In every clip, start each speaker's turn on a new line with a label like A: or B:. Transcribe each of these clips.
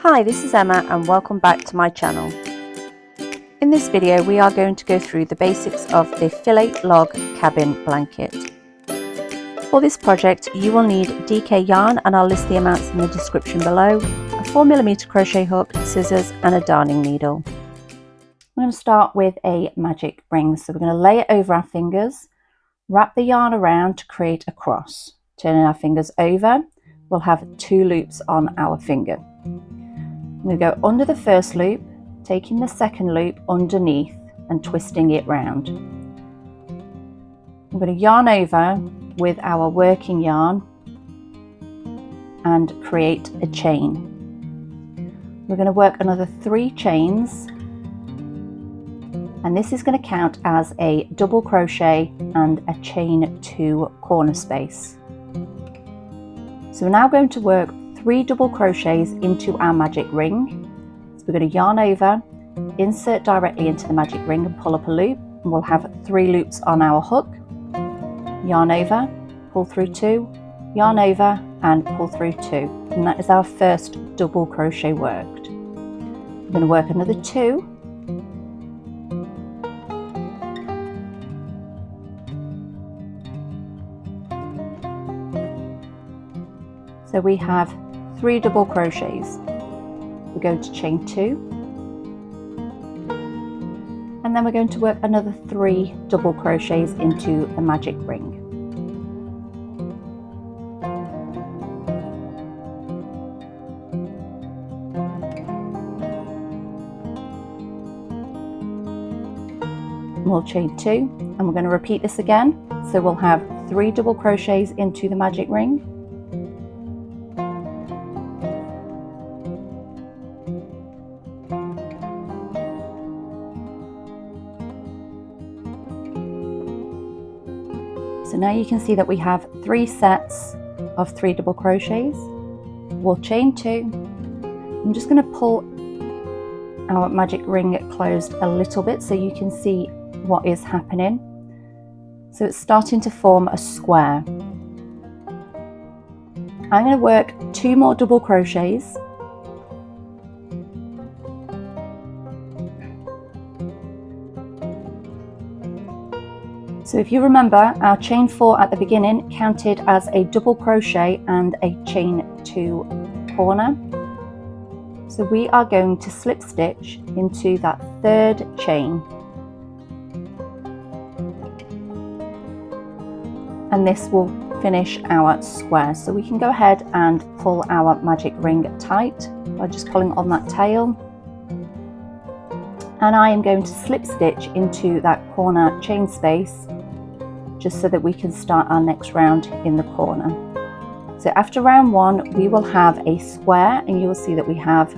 A: Hi, this is Emma and welcome back to my channel. In this video we are going to go through the basics of the Filet Log Cabin Blanket. For this project you will need DK yarn, and I'll list the amounts in the description below, a 4mm crochet hook, scissors and a darning needle. I'm going to start with a magic ring, so we're going to lay it over our fingers, wrap the yarn around to create a cross. Turning our fingers over, we'll have 2 loops on our finger. I'm going to go under the first loop, taking the second loop underneath and twisting it round. I'm going to yarn over with our working yarn and create a chain. We're going to work another 3 chains, and this is going to count as a double crochet and a chain 2 corner space. So we're now going to work 3 double crochets into our magic ring. So we're going to yarn over, insert directly into the magic ring and pull up a loop, and we'll have 3 loops on our hook. Yarn over, pull through 2, yarn over and pull through 2, and that is our first double crochet worked. We're going to work another 2, so we have 3 double crochets. We're going to chain 2, and then we're going to work another 3 double crochets into the magic ring. We'll chain 2, and we're going to repeat this again, so we'll have 3 double crochets into the magic ring, so now you can see that we have 3 sets of 3 double crochets. We'll chain 2. I'm just going to pull our magic ring closed a little bit so you can see what is happening. So it's starting to form a square. I'm going to work 2 more double crochets. So if you remember, our chain 4 at the beginning counted as a double crochet and a chain 2 corner. So we are going to slip stitch into that 3rd chain. And this will finish our square. So we can go ahead and pull our magic ring tight by just pulling on that tail. And I am going to slip stitch into that corner chain space just so that we can start our next round in the corner. So after round 1 we will have a square, and you will see that we have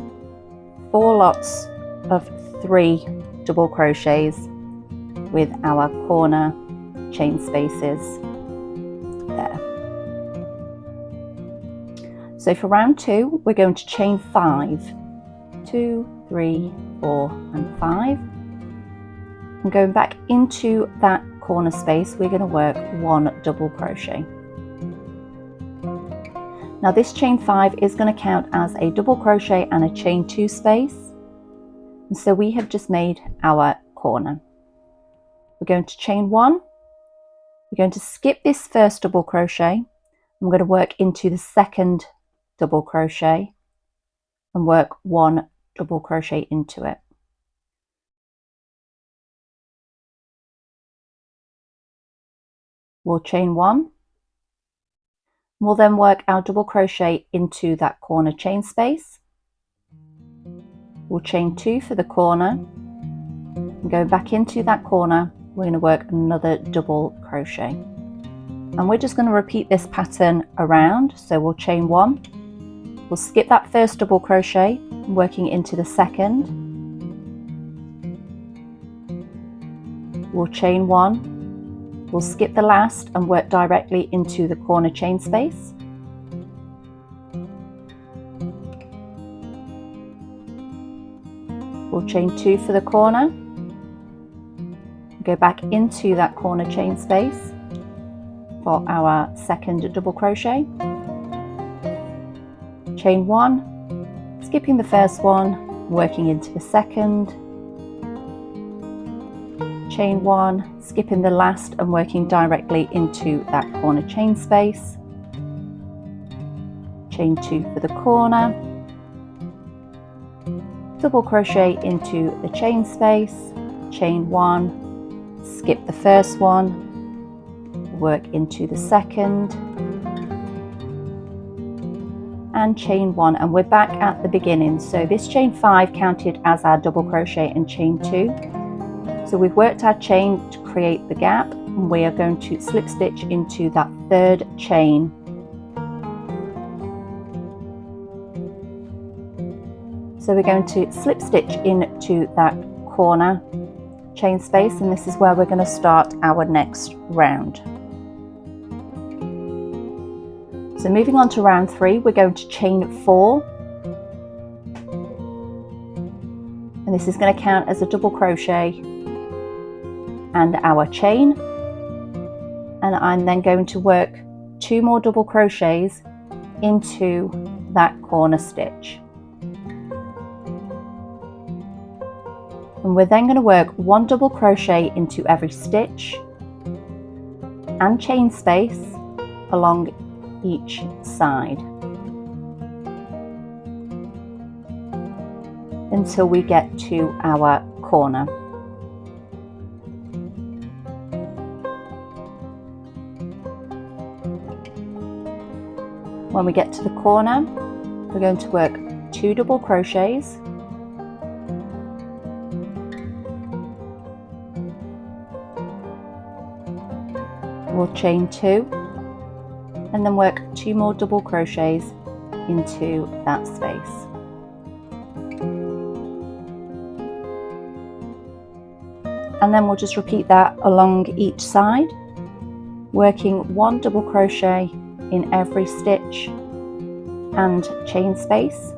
A: 4 lots of 3 double crochets with our corner chain spaces there. So for round 2 we're going to chain 5, 2, 3, 4 and 5, and going back into that corner space we're going to work 1 double crochet. Now this chain 5 is going to count as a double crochet and a chain 2 space, and so we have just made our corner. We're going to chain 1, we're going to skip this first double crochet, I'm going to work into the 2nd double crochet and work 1 double crochet into it. We'll chain 1. We'll then work our double crochet into that corner chain space. We'll chain 2 for the corner, and go back into that corner we're going to work another double crochet, and we're just going to repeat this pattern around. So we'll chain 1, we'll skip that first double crochet, working into the 2nd, we'll chain 1, we'll skip the last and work directly into the corner chain space. We'll chain 2 for the corner, go back into that corner chain space for our 2nd double crochet, chain 1, skipping the first one, working into the second, chain 1, skipping the last and working directly into that corner chain space, chain 2 for the corner, double crochet into the chain space, chain 1, skip the first one, work into the second, and chain 1, and we're back at the beginning. So this chain 5 counted as our double crochet in chain 2. So we've worked our chain to create the gap, and we are going to slip stitch into that third chain. So we're going to slip stitch into that corner chain space, and this is where we're going to start our next round. So moving on to round 3, we're going to chain 4, and this is going to count as a double crochet and our chain, and I'm then going to work 2 more double crochets into that corner stitch. And we're then going to work 1 double crochet into every stitch and chain space along each side until we get to our corner. When we get to the corner, we're going to work 2 double crochets, we'll chain 2 and then work 2 more double crochets into that space. And then we'll just repeat that along each side, working 1 double crochet in every stitch and chain space.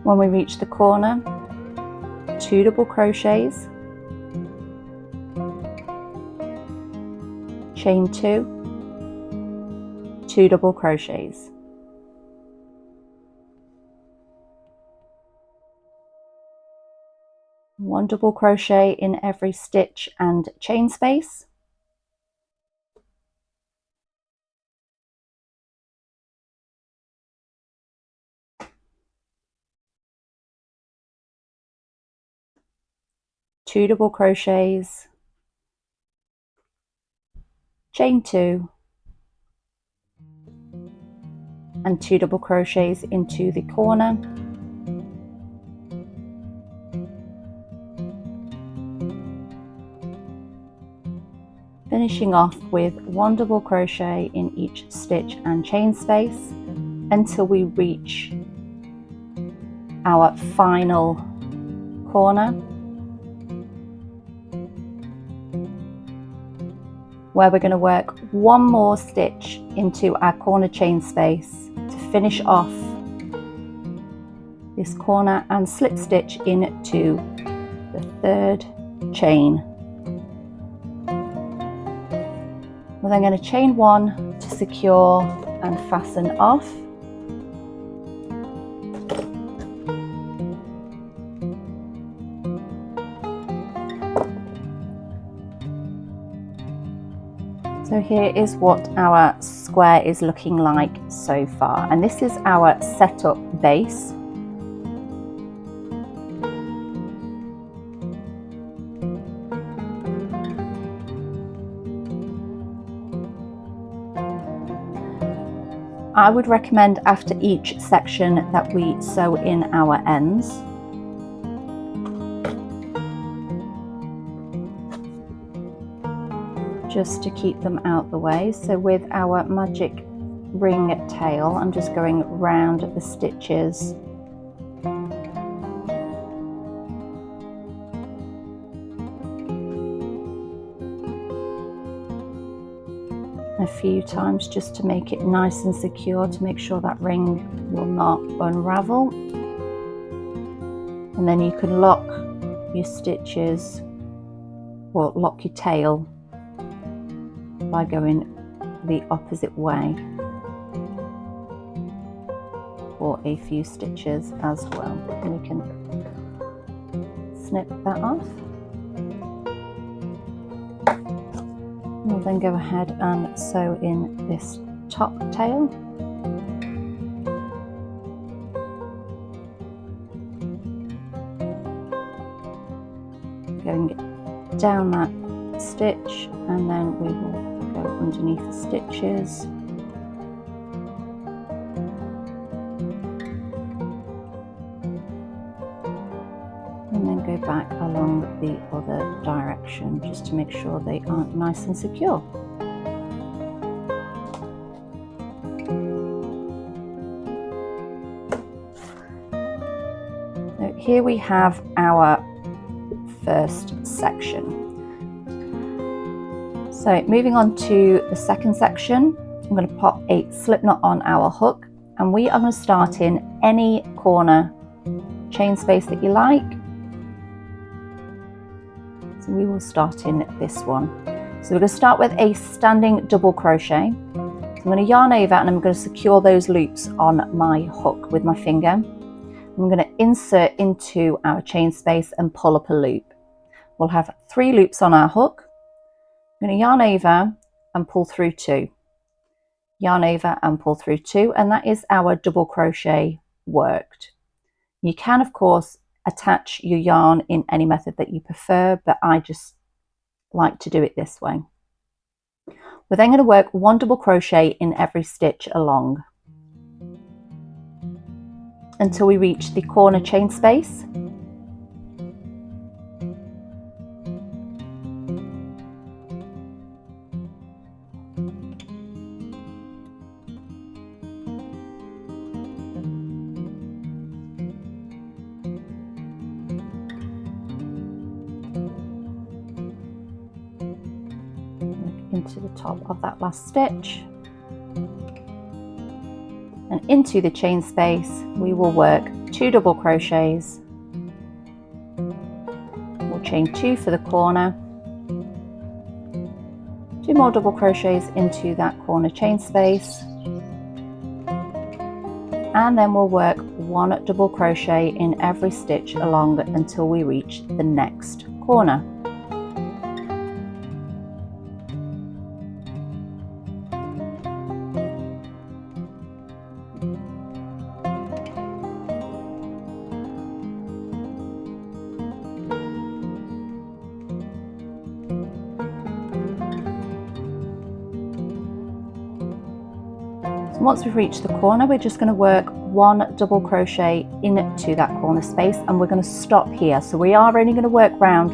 A: When we reach the corner, 2 double crochets, chain 2, 2 double crochets. One double crochet in every stitch and chain space. Two double crochets, chain 2, and 2 double crochets into the corner. Finishing off with 1 double crochet in each stitch and chain space until we reach our final corner, where we're going to work 1 more stitch into our corner chain space to finish off this corner and slip stitch into the third chain. We're then going to chain 1 to secure and fasten off. So here is what our square is looking like so far, and this is our setup base. I would recommend after each section that we sew in our ends. Just to keep them out the way. So with our magic ring tail, I'm just going round the stitches. A few times just to make it nice and secure, to make sure that ring will not unravel. And then you can lock your stitches or lock your tail by going the opposite way for a few stitches as well. And we can snip that off. We'll then go ahead and sew in this top tail. Going down that stitch, and then we will go underneath the stitches. And then go back along the other direction just to make sure they are nice and secure. So here we have our first section. So moving on to the second section, I'm going to pop a slip knot on our hook, and we are going to start in any corner chain space that you like. So we will start in this one. So we're going to start with a standing double crochet. So I'm going to yarn over and I'm going to secure those loops on my hook with my finger. I'm going to insert into our chain space and pull up a loop. We'll have 3 loops on our hook. I'm going to yarn over and pull through 2. Yarn over and pull through 2, and that is our double crochet worked. You can of course attach your yarn in any method that you prefer, but I just like to do it this way. We're then going to work 1 double crochet in every stitch along until we reach the corner chain space. Into the top of that last stitch, and into the chain space we will work 2 double crochets. We'll chain 2 for the corner, 2 more double crochets into that corner chain space, and then we'll work 1 double crochet in every stitch along until we reach the next corner. Once we've reached the corner, we're just going to work 1 double crochet into that corner space, and we're going to stop here. So we are only going to work round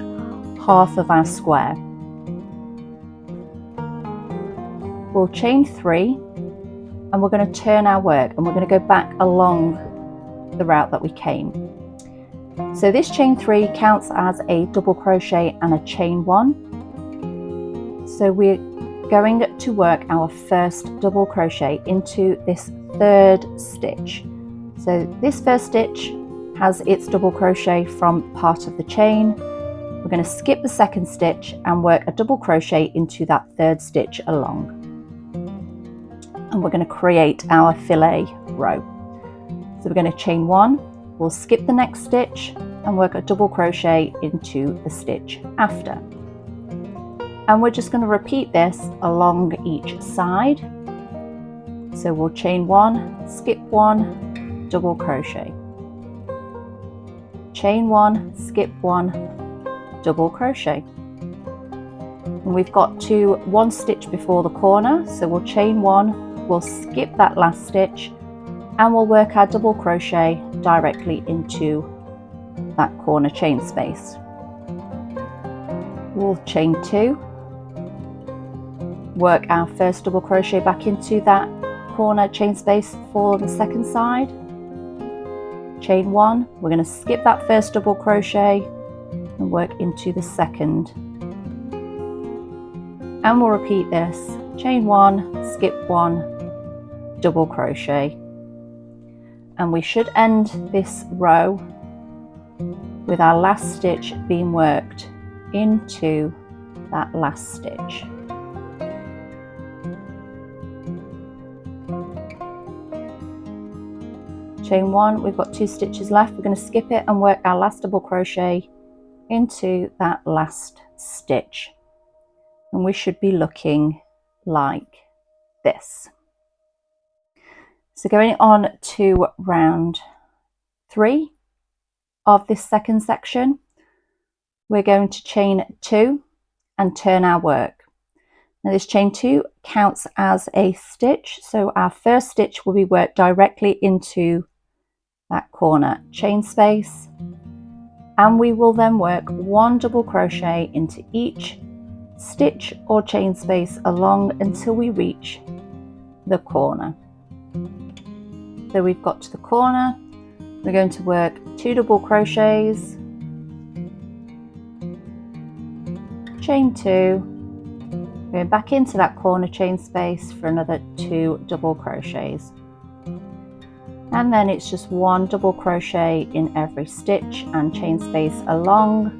A: half of our square. We'll chain 3, and we're going to turn our work, and we're going to go back along the route that we came. So this chain 3 counts as a double crochet and a chain 1. So we're going to work our first double crochet into this 3rd stitch. So this first stitch has its double crochet from part of the chain. We're going to skip the 2nd stitch and work a double crochet into that 3rd stitch along, and we're going to create our filet row. So we're going to chain 1, we'll skip the next stitch and work a double crochet into the stitch after. And we're just going to repeat this along each side. So we'll chain 1, skip 1, double crochet. Chain 1, skip 1, double crochet. And we've got to 1 stitch before the corner, so we'll chain 1, we'll skip that last stitch, and we'll work our double crochet directly into that corner chain space. We'll chain 2, work our first double crochet back into that corner chain space for the 2nd side, chain 1, we're going to skip that first double crochet and work into the 2nd, and we'll repeat this, chain 1, skip 1, double crochet, and we should end this row with our last stitch being worked into that last stitch. Chain 1, we've got 2 stitches left. We're going to skip it and work our last double crochet into that last stitch, and we should be looking like this. So going on to round 3 of this second section, we're going to chain 2 and turn our work. Now this chain 2 counts as a stitch, so our first stitch will be worked directly into that corner chain space, and we will then work 1 double crochet into each stitch or chain space along until we reach the corner. So we've got to the corner, we're going to work 2 double crochets, chain 2, going back into that corner chain space for another 2 double crochets, and then it's just 1 double crochet in every stitch and chain space along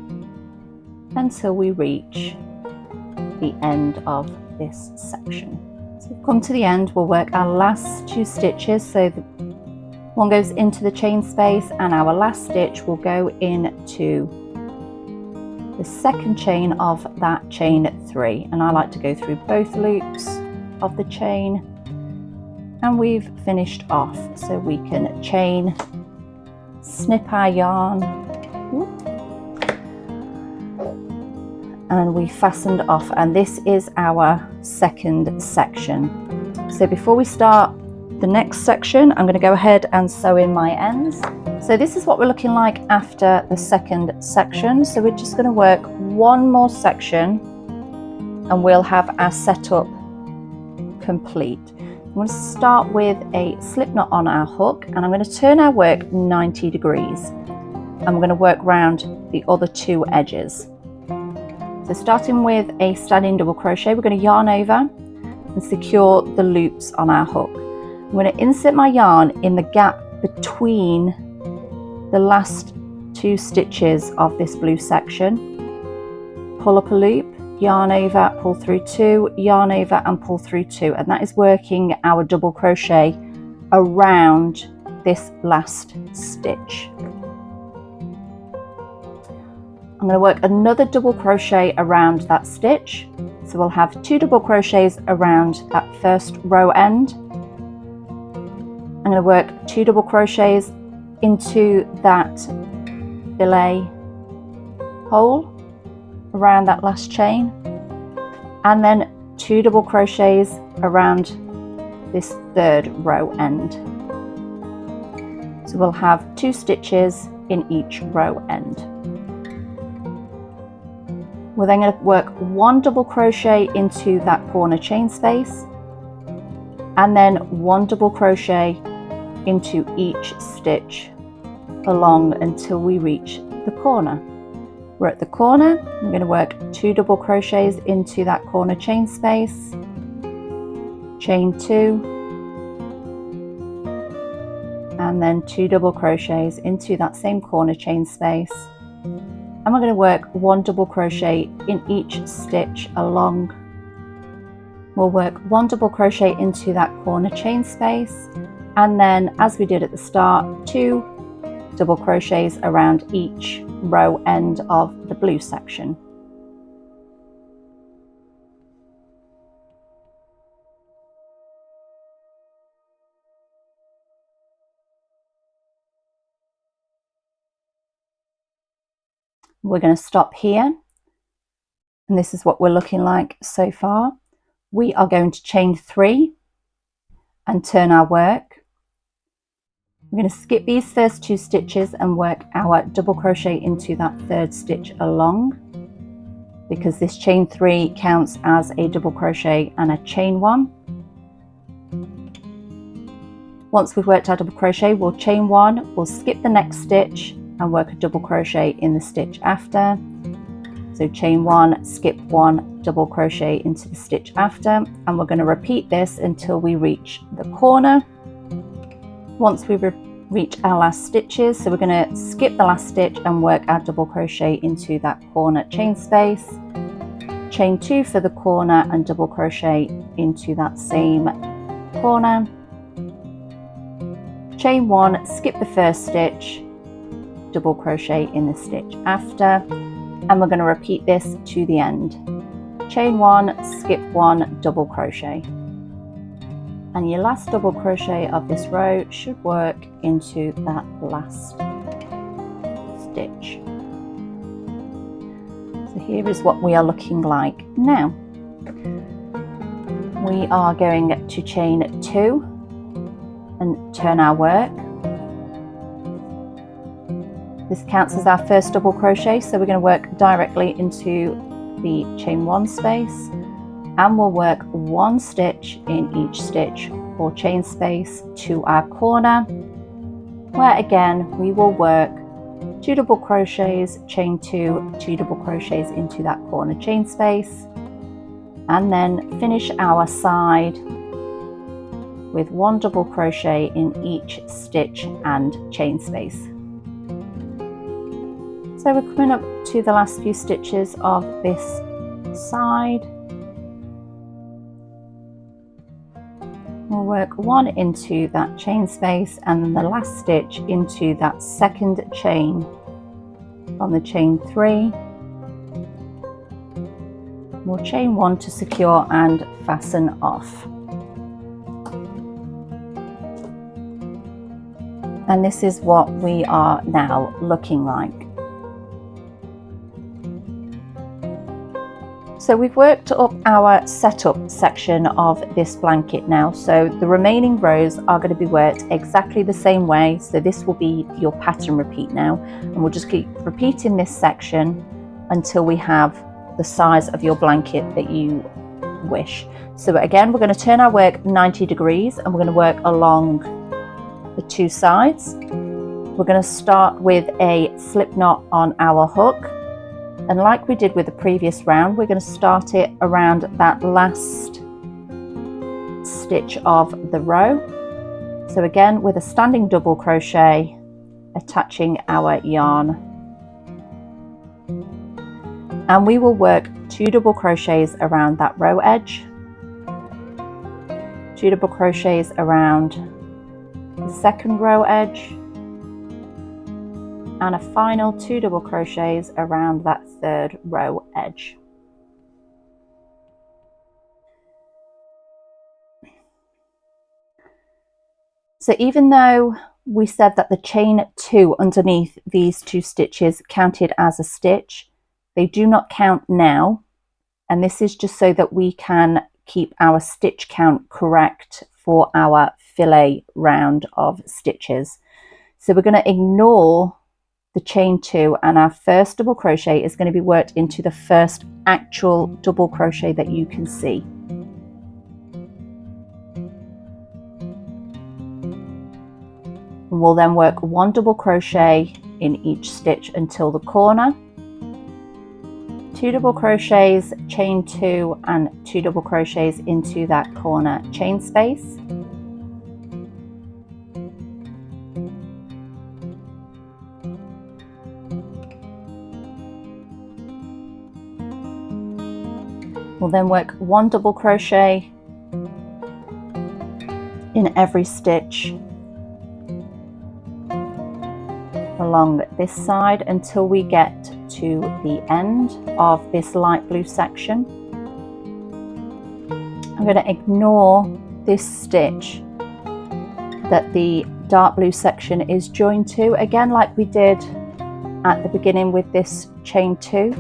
A: until we reach the end of this section. So we've come to the end. We'll work our last 2 stitches, so the one goes into the chain space and our last stitch will go into the second chain of that chain 3, and I like to go through both loops of the chain, and we've finished off. So we can chain, snip our yarn, and we fastened off, and this is our second section. So before we start the next section, I'm going to go ahead and sew in my ends. So this is what we're looking like after the second section. So we're just going to work 1 more section and we'll have our setup complete. I'm going to start with a slip knot on our hook, and I'm going to turn our work 90 degrees, and we're going to work round the other 2 edges. So starting with a standing double crochet, we're going to yarn over and secure the loops on our hook. I'm going to insert my yarn in the gap between the last 2 stitches of this blue section, pull up a loop, yarn over, pull through 2, yarn over and pull through 2, and that is working our double crochet around this last stitch. I'm going to work another double crochet around that stitch, so we'll have 2 double crochets around that first row end. I'm going to work 2 double crochets into that fillet hole around that last chain, and then 2 double crochets around this third row end. So we'll have 2 stitches in each row end. We're then going to work 1 double crochet into that corner chain space, and then 1 double crochet into each stitch along until we reach the corner. We're at the corner, I'm going to work 2 double crochets into that corner chain space, chain 2, and then 2 double crochets into that same corner chain space, and we're going to work 1 double crochet in each stitch along. We'll work 1 double crochet into that corner chain space, and then, as we did at the start, 2 double crochets around each row end of the blue section. We're going to stop here, and this is what we're looking like so far. We are going to chain 3 and turn our work. We're going to skip these first 2 stitches and work our double crochet into that third stitch along, because this chain 3 counts as a double crochet and a chain 1. Once we've worked our double crochet, we'll chain 1, we'll skip the next stitch and work a double crochet in the stitch after. So chain 1, skip 1, double crochet into the stitch after, and we're going to repeat this until we reach the corner. Once we reach our last stitches, so we're going to skip the last stitch and work our double crochet into that corner chain space, chain 2 for the corner and double crochet into that same corner, chain 1, skip the first stitch, double crochet in the stitch after, and we're going to repeat this to the end. Chain 1, skip 1, double crochet, and your last double crochet of this row should work into that last stitch. So here is what we are looking like now. We are going to chain 2 and turn our work. This counts as our first double crochet, so we're going to work directly into the chain 1 space, and we'll work 1 stitch in each stitch or chain space to our corner, where again we will work 2 double crochets, chain 2, 2 double crochets into that corner chain space, and then finish our side with 1 double crochet in each stitch and chain space. So we're coming up to the last few stitches of this side. We'll work 1 into that chain space and then the last stitch into that second chain on the chain 3. We'll chain 1 to secure and fasten off. And this is what we are now looking like. So we've worked up our setup section of this blanket now, so the remaining rows are going to be worked exactly the same way. So this will be your pattern repeat now, and we'll just keep repeating this section until we have the size of your blanket that you wish. So again, we're going to turn our work 90 degrees and we're going to work along the 2 sides. We're going to start with a slip knot on our hook. And like we did with the previous round, we're going to start it around that last stitch of the row. So again, with a standing double crochet, attaching our yarn. And we will work 2 double crochets around that row edge, 2 double crochets around the second row edge, and a final 2 double crochets around that third row edge. So even though we said that the chain 2 underneath these 2 stitches counted as a stitch, they do not count now, and this is just so that we can keep our stitch count correct for our fillet round of stitches. So we're going to ignore the chain 2, and our first double crochet is going to be worked into the first actual double crochet that you can see. And we'll then work 1 double crochet in each stitch until the corner, 2 double crochets, chain 2 and 2 double crochets into that corner chain space. We'll then work 1 double crochet in every stitch along this side until we get to the end of this light blue section. I'm going to ignore this stitch that the dark blue section is joined to, again like we did at the beginning with this chain 2.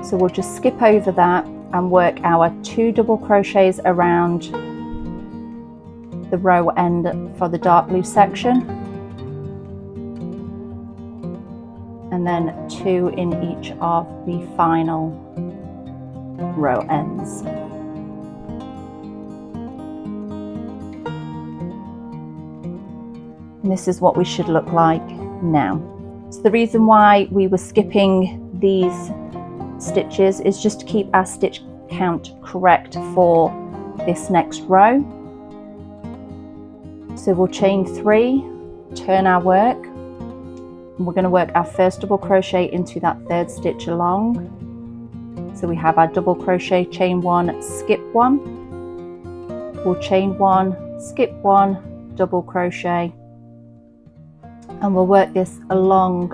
A: So we'll just skip over that and work our 2 double crochets around the row end for the dark blue section, and then 2 in each of the final row ends. And this is what we should look like now. So the reason why we were skipping these stitches is just to keep our stitch count correct for this next row. So we'll chain 3, turn our work, and we're going to work our first double crochet into that third stitch along, So we have our double crochet, chain 1, skip 1, we'll chain 1, skip 1, double crochet, and we'll work this along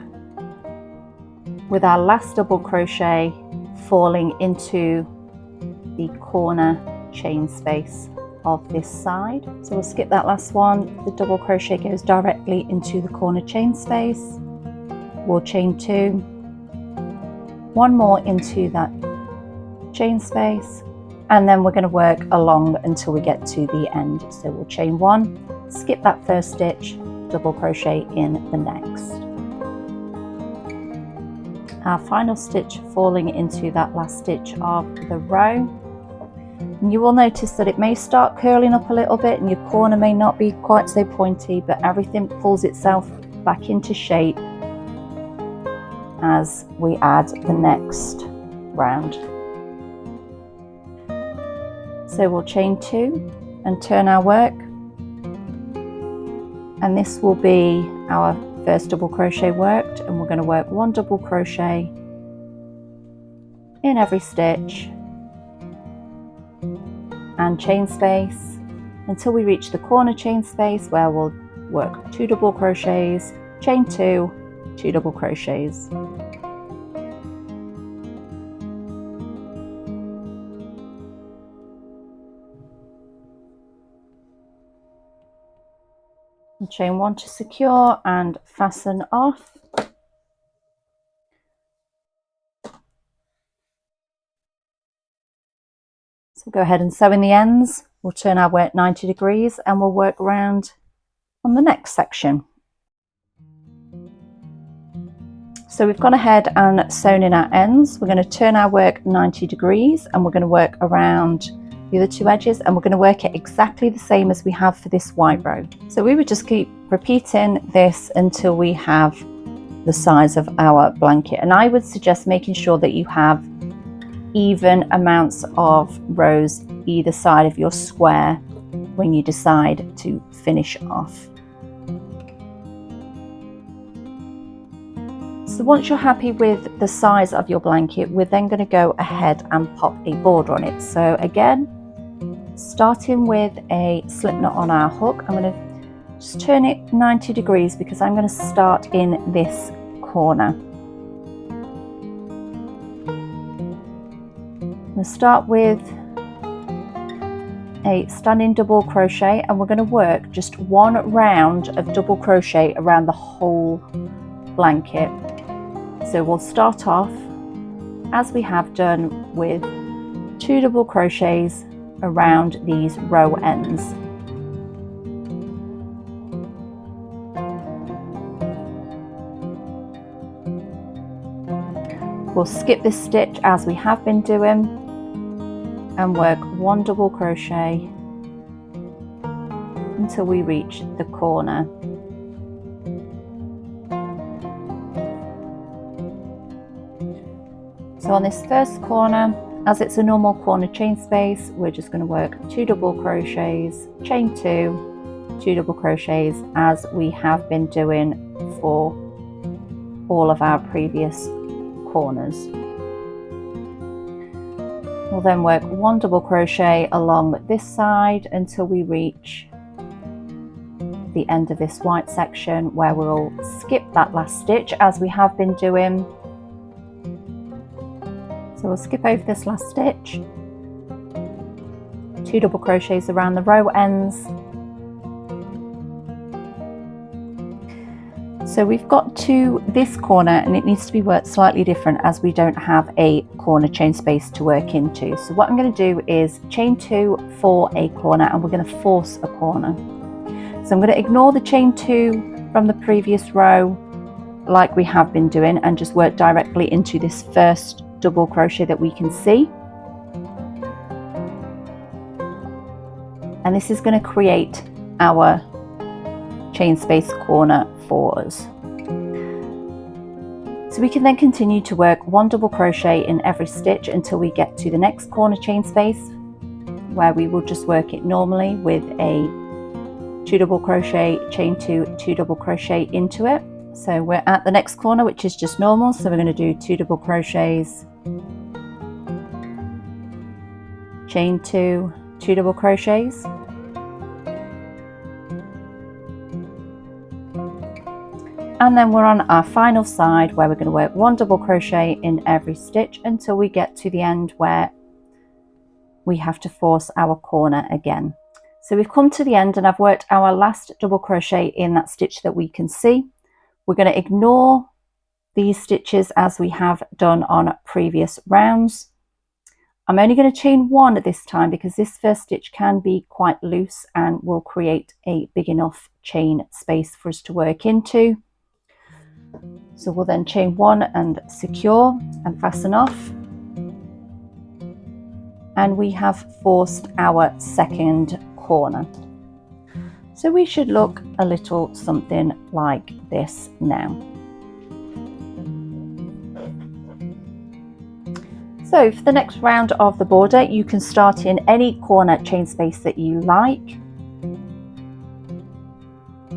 A: with our last double crochet falling into the corner chain space of this side. So we'll skip that last one, the double crochet goes directly into the corner chain space, we'll chain 2, one more into that chain space, and then we're going to work along until we get to the end. So we'll chain 1, skip that first stitch, double crochet in the next. Our final stitch falling into that last stitch of the row. And you will notice that it may start curling up a little bit and your corner may not be quite so pointy, but everything pulls itself back into shape as we add the next round. So we'll chain 2 and turn our work, and this will be our first double crochet worked, and we're going to work 1 double crochet in every stitch and chain space until we reach the corner chain space, where we'll work 2 double crochets, chain 2, 2 double crochets. And chain 1 to secure and fasten off. So go ahead and sew in the ends. We'll turn our work 90 degrees and we'll work around on the next section. So we've gone ahead and sewn in our ends. We're going to turn our work 90 degrees and we're going to work around the other 2 edges, and we're going to work it exactly the same as we have for this white row. So we would just keep repeating this until we have the size of our blanket, and I would suggest making sure that you have even amounts of rows either side of your square when you decide to finish off. So once you're happy with the size of your blanket, we're then going to go ahead and pop a border on it. So again, starting with a slip knot on our hook, I'm going to just turn it 90 degrees because I'm going to start in this corner. I'm going to start with a standing double crochet, and we're going to work just 1 round of double crochet around the whole blanket. So we'll start off as we have done with 2 double crochets around these row ends. We'll skip this stitch as we have been doing and work 1 double crochet until we reach the corner. So on this first corner, as it's a normal corner chain space, we're just going to work 2 double crochets, chain 2, 2 double crochets as we have been doing for all of our previous corners. We'll then work 1 double crochet along this side until we reach the end of this white section, where we'll skip that last stitch as we have been doing. So we'll skip over this last stitch, 2 double crochets around the row ends. So we've got to this corner and it needs to be worked slightly different as we don't have a corner chain space to work into. So what I'm going to do is chain 2 for a corner, and we're going to force a corner. So I'm going to ignore the chain 2 from the previous row like we have been doing and just work directly into this first double crochet that we can see, and this is going to create our chain space corner for us. So we can then continue to work 1 double crochet in every stitch until we get to the next corner chain space, where we will just work it normally with a 2 double crochet, chain 2, 2 double crochet into it. So we're at the next corner, which is just normal, so we're going to do 2 double crochets chain 2, 2 double crochets, and then we're on our final side where we're going to work 1 double crochet in every stitch until we get to the end where we have to force our corner again. So we've come to the end and I've worked our last double crochet in that stitch that we can see. We're going to ignore these stitches as we have done on previous rounds. I'm only going to chain 1 at this time because this first stitch can be quite loose and will create a big enough chain space for us to work into. So we'll then chain 1 and secure and fasten off. And we have forced our second corner. So we should look a little something like this now. So for the next round of the border, you can start in any corner chain space that you like.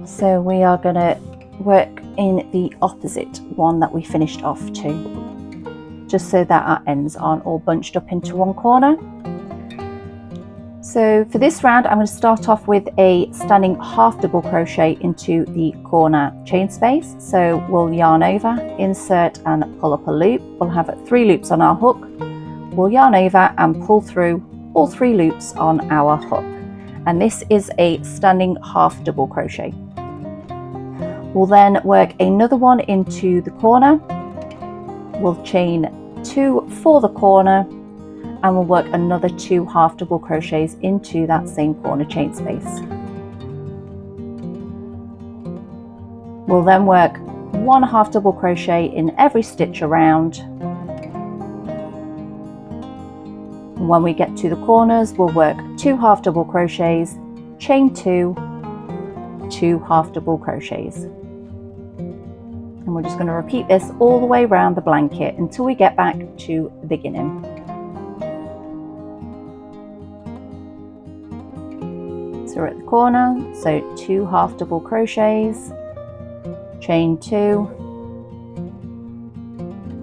A: So we are going to work in the opposite one that we finished off to, just so that our ends aren't all bunched up into one corner. So for this round, I'm going to start off with a standing half double crochet into the corner chain space. So we'll yarn over, insert and pull up a loop. We'll have 3 loops on our hook. We'll yarn over and pull through all 3 loops on our hook. And this is a standing half double crochet. We'll then work another one into the corner. We'll chain 2 for the corner. And we'll work another 2 half double crochets into that same corner chain space. We'll then work 1 half double crochet in every stitch around. And when we get to the corners, we'll work 2 half double crochets, chain 2, 2 half double crochets. And we're just going to repeat this all the way around the blanket until we get back to the beginning. So we're at the corner, so 2 half double crochets, chain 2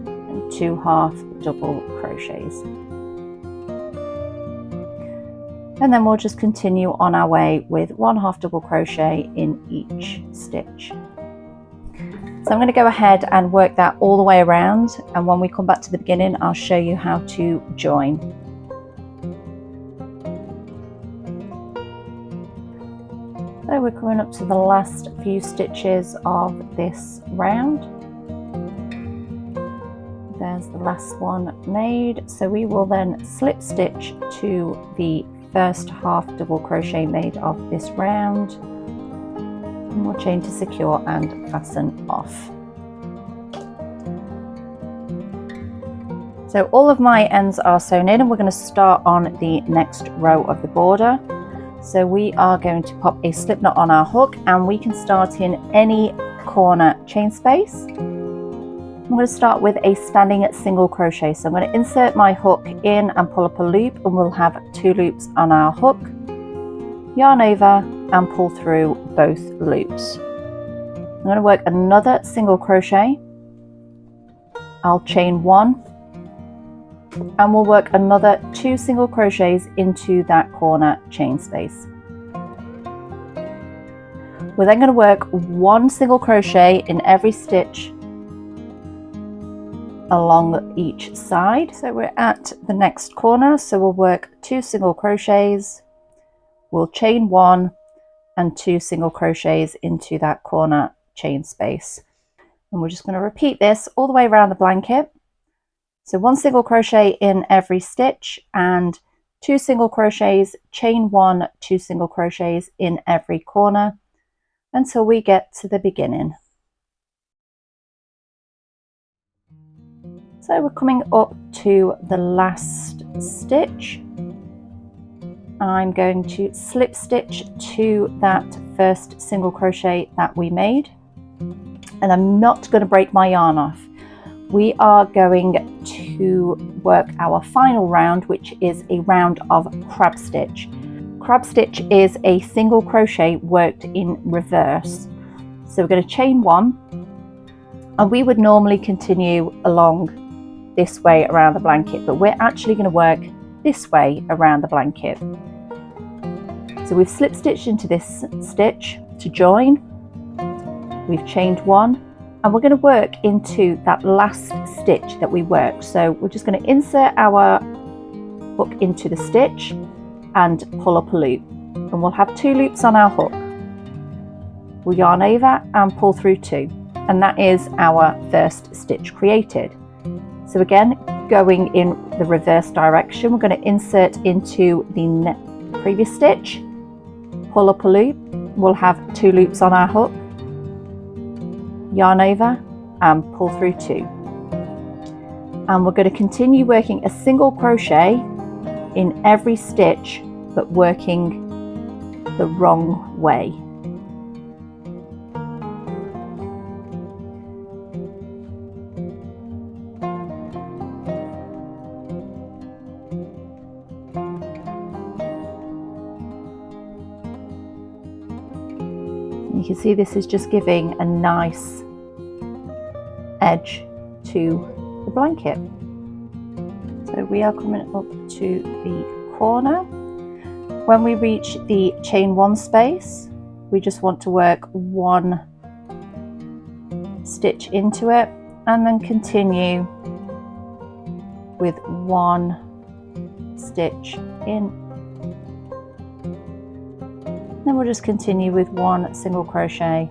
A: and 2 half double crochets, and then we'll just continue on our way with 1 half double crochet in each stitch. So I'm going to go ahead and work that all the way around, and when we come back to the beginning I'll show you how to join. So we're coming up to the last few stitches of this round. There's the last one made. So we will then slip stitch to the first half double crochet made of this round. And we'll chain to secure and fasten off. So all of my ends are sewn in and we're going to start on the next row of the border. So we are going to pop a slip knot on our hook and we can start in any corner chain space. I'm going to start with a standing single crochet. So I'm going to insert my hook in and pull up a loop, and we'll have 2 loops on our hook. Yarn over and pull through both loops. I'm going to work another single crochet. I'll chain 1 and we'll work another 2 single crochets into that corner chain space. We're then going to work 1 single crochet in every stitch along each side. So we're at the next corner, so we'll work 2 single crochets, we'll chain 1 and 2 single crochets into that corner chain space, and we're just going to repeat this all the way around the blanket. So 1 single crochet in every stitch and 2 single crochets, chain 1, 2 single crochets in every corner until we get to the beginning. So we're coming up to the last stitch. I'm going to slip stitch to that first single crochet that we made, and I'm not going to break my yarn off. We are going to work our final round, which is a round of crab stitch. Crab stitch is a single crochet worked in reverse. So we're going to chain 1, and we would normally continue along this way around the blanket, but we're actually going to work this way around the blanket. So we've slip stitched into this stitch to join, we've chained one, and we're going to work into that last stitch that we worked. So we're just going to insert our hook into the stitch and pull up a loop, and we'll have 2 loops on our hook. We'll yarn over and pull through 2, and that is our first stitch created. So again, going in the reverse direction, we're going to insert into the previous stitch, pull up a loop, we'll have 2 loops on our hook, yarn over and pull through 2. And we're going to continue working a single crochet in every stitch, but working the wrong way. You can see this is just giving a nice edge to the blanket. So we are coming up to the corner. When we reach the chain 1 space, we just want to work 1 stitch into it and then continue with 1 stitch in. Then we'll just continue with 1 single crochet,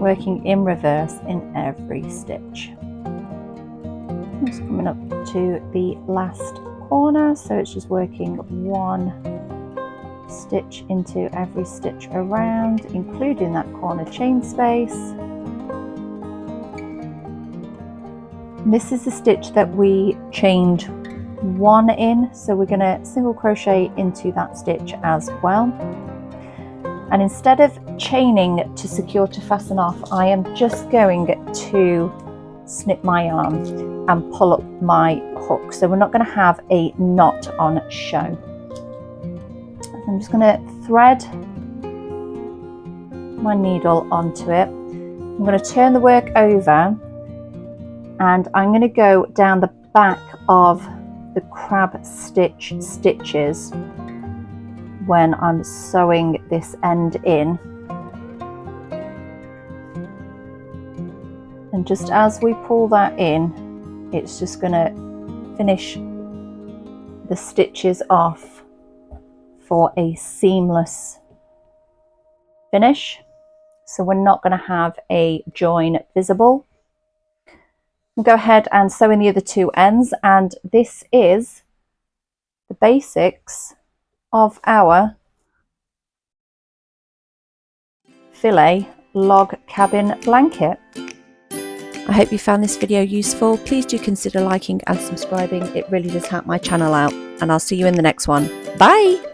A: working in reverse in every stitch. Just coming up to the last corner, so it's just working 1 stitch into every stitch around, including that corner chain space. And this is the stitch that we chained 1 in, so we're going to single crochet into that stitch as well. And instead of chaining to secure to fasten off, I am just going to snip my yarn and pull up my hook. So we're not going to have a knot on show. I'm just going to thread my needle onto it. I'm going to turn the work over and I'm going to go down the back of the crab stitch stitches when I'm sewing this end in. And just as we pull that in, it's just going to finish the stitches off for a seamless finish. So we're not going to have a join visible. We'll go ahead and sew in the other 2 ends, and this is the basics of our Filet Log Cabin Blanket. I hope you found this video useful. Please do consider liking and subscribing. It really does help my channel out, and I'll see you in the next one. Bye!